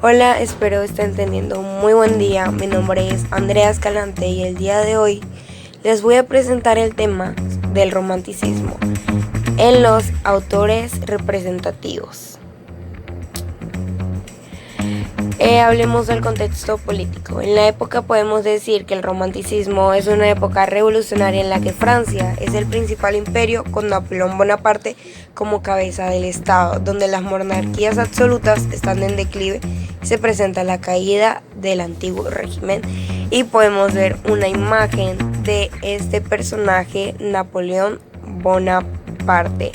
Hola, espero estén teniendo un muy buen día. Mi nombre es Andrea Escalante y el día de hoy les voy a presentar el tema del romanticismo en los autores representativos. Hablemos del contexto político. En la época podemos decir que el romanticismo es una época revolucionaria en la que Francia es el principal imperio con Napoleón Bonaparte como cabeza del Estado, donde las monarquías absolutas están en declive y se presenta la caída del antiguo régimen. Y podemos ver una imagen de este personaje, Napoleón Bonaparte.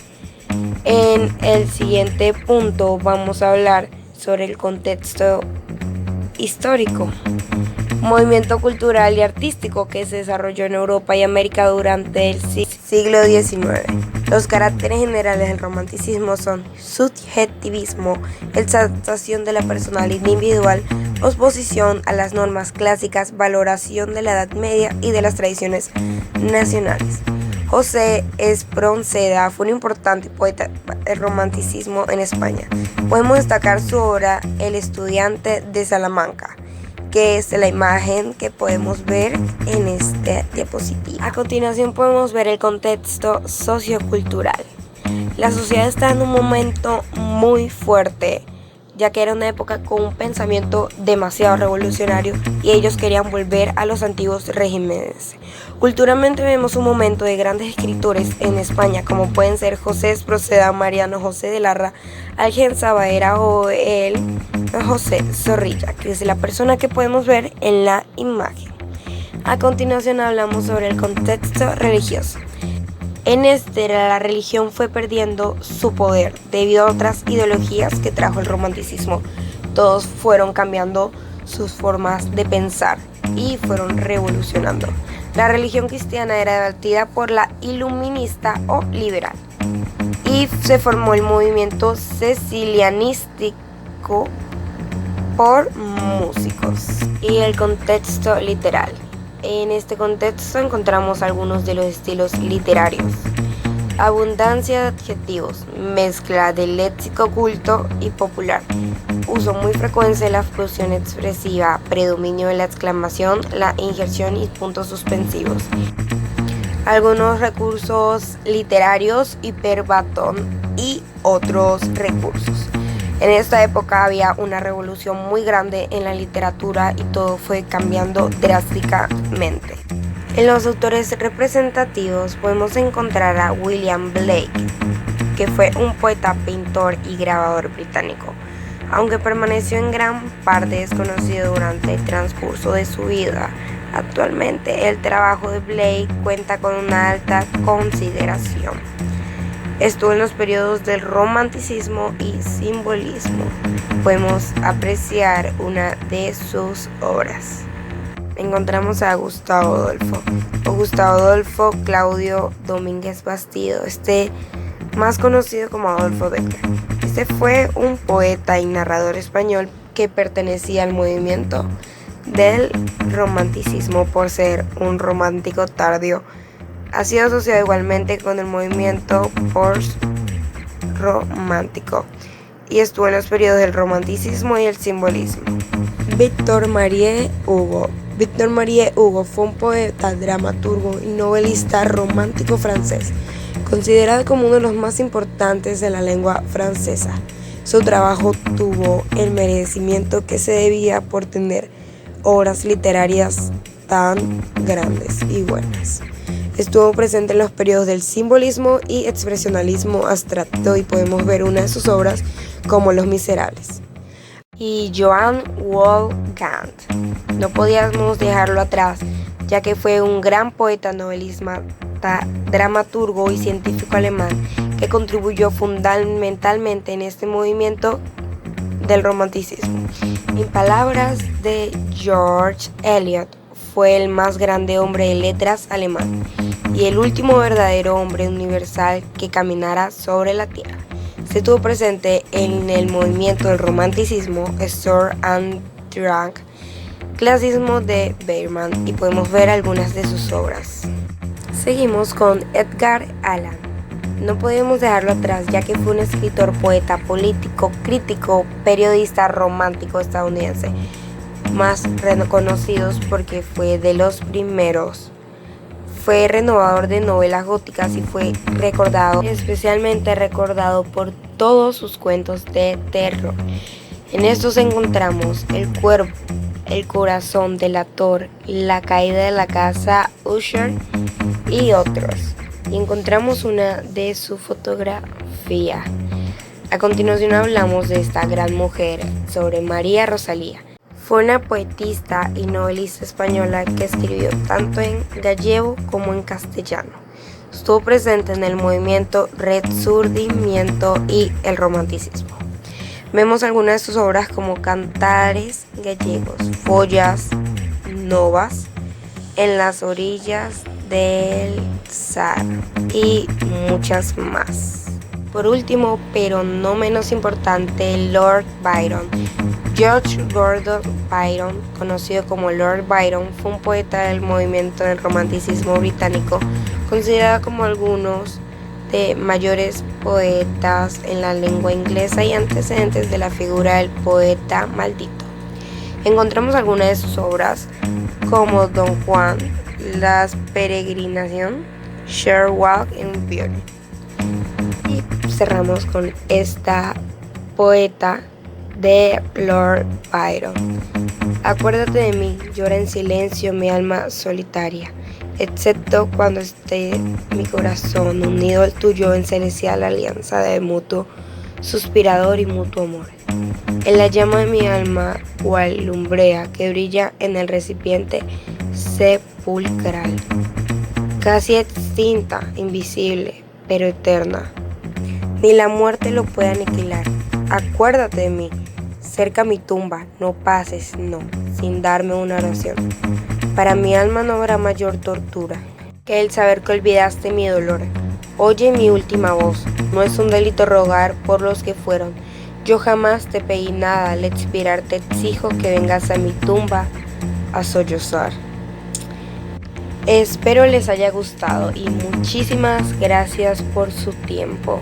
En el siguiente punto vamos a hablar sobre el contexto histórico, movimiento cultural y artístico que se desarrolló en Europa y América durante el siglo XIX. Los caracteres generales del romanticismo son subjetivismo, exaltación de la personalidad individual, oposición a las normas clásicas, valoración de la Edad Media y de las tradiciones nacionales. José Espronceda fue un importante poeta del romanticismo en España. Podemos destacar su obra El estudiante de Salamanca, que es la imagen que podemos ver en esta diapositiva. A continuación podemos ver el contexto sociocultural. La sociedad está en un momento muy fuerte, ya que era una época con un pensamiento demasiado revolucionario y ellos querían volver a los antiguos regímenes. Culturalmente vemos un momento de grandes escritores en España, como pueden ser José Espronceda, Mariano José de Larra, Algenza Baera o el José Zorrilla, que es la persona que podemos ver en la imagen. A continuación hablamos sobre el contexto religioso. En la religión fue perdiendo su poder debido a otras ideologías que trajo el romanticismo. Todos fueron cambiando sus formas de pensar y fueron revolucionando. La religión cristiana era debatida por la iluminista o liberal y se formó el movimiento cecilianístico por músicos. Y el contexto literal. En este contexto encontramos algunos de los estilos literarios. Abundancia de adjetivos, mezcla de léxico culto y popular, uso muy frecuente de la fusión expresiva, predominio de la exclamación, la injerción y puntos suspensivos. Algunos recursos literarios, hiperbatón y otros recursos. En esta época había una revolución muy grande en la literatura y todo fue cambiando drásticamente. En los autores representativos podemos encontrar a William Blake, que fue un poeta, pintor y grabador británico. Aunque permaneció en gran parte desconocido durante el transcurso de su vida, actualmente el trabajo de Blake cuenta con una alta consideración. Estuvo en los periodos del romanticismo y simbolismo. Podemos apreciar una de sus obras. Encontramos a Gustavo Adolfo Claudio Domínguez Bastido, más conocido como Adolfo Bécquer. Este fue un poeta y narrador español que pertenecía al movimiento del romanticismo por ser un romántico tardío. Ha sido asociado igualmente con el movimiento post-romántico y estuvo en los periodos del romanticismo y el simbolismo. Victor Marie Hugo fue un poeta, dramaturgo y novelista romántico francés, considerado como uno de los más importantes de la lengua francesa. Su trabajo tuvo el merecimiento que se debía por tener obras literarias tan grandes y buenas. Estuvo presente en los periodos del simbolismo y expresionismo abstracto y podemos ver una de sus obras como Los Miserables. Y Johann Wolfgang, no podíamos dejarlo atrás, ya que fue un gran poeta, novelista, dramaturgo y científico alemán que contribuyó fundamentalmente en este movimiento del romanticismo. En palabras de George Eliot, fue el más grande hombre de letras alemán y el último verdadero hombre universal que caminara sobre la tierra. Se tuvo presente en el movimiento del romanticismo, Sturm und Drang, clasismo de Bergman, y podemos ver algunas de sus obras. Seguimos con Edgar Allan no podemos dejarlo atrás, ya que fue un escritor, poeta, político, crítico, periodista, romántico estadounidense, más reconocidos porque fue de los primeros. Fue renovador de novelas góticas y fue recordado, especialmente recordado por todos sus cuentos de terror. En estos encontramos El Cuervo, El Corazón Delator, La Caída de la Casa Usher y otros. Y encontramos una de su fotografía. A continuación hablamos de esta gran mujer, sobre María Rosalía. Fue una poetista y novelista española que escribió tanto en gallego como en castellano. Estuvo presente en el movimiento Rexurdimento y el Romanticismo. Vemos algunas de sus obras como Cantares gallegos, Follas novas, En las orillas del Sar y muchas más. Por último, pero no menos importante, Lord Byron. George Gordon Byron, conocido como Lord Byron, fue un poeta del movimiento del romanticismo británico, considerado como algunos de mayores poetas en la lengua inglesa y antecedentes de la figura del poeta maldito. Encontramos algunas de sus obras como Don Juan, Las Peregrinación, Sherlock and Beauty. Y cerramos con esta poeta de Lord Byron. Acuérdate de mí, llora en silencio mi alma solitaria, excepto cuando esté mi corazón unido al tuyo en celestial alianza de mutuo suspirador y mutuo amor. En la llama de mi alma, cual lumbrea que brilla en el recipiente sepulcral, casi extinta, invisible, pero eterna. Ni la muerte lo puede aniquilar. Acuérdate de mí, cerca mi tumba, no pases, no, sin darme una oración. Para mi alma no habrá mayor tortura que el saber que olvidaste mi dolor. Oye mi última voz, no es un delito rogar por los que fueron. Yo jamás te pedí nada, al expirar te exijo que vengas a mi tumba a sollozar. Espero les haya gustado y muchísimas gracias por su tiempo.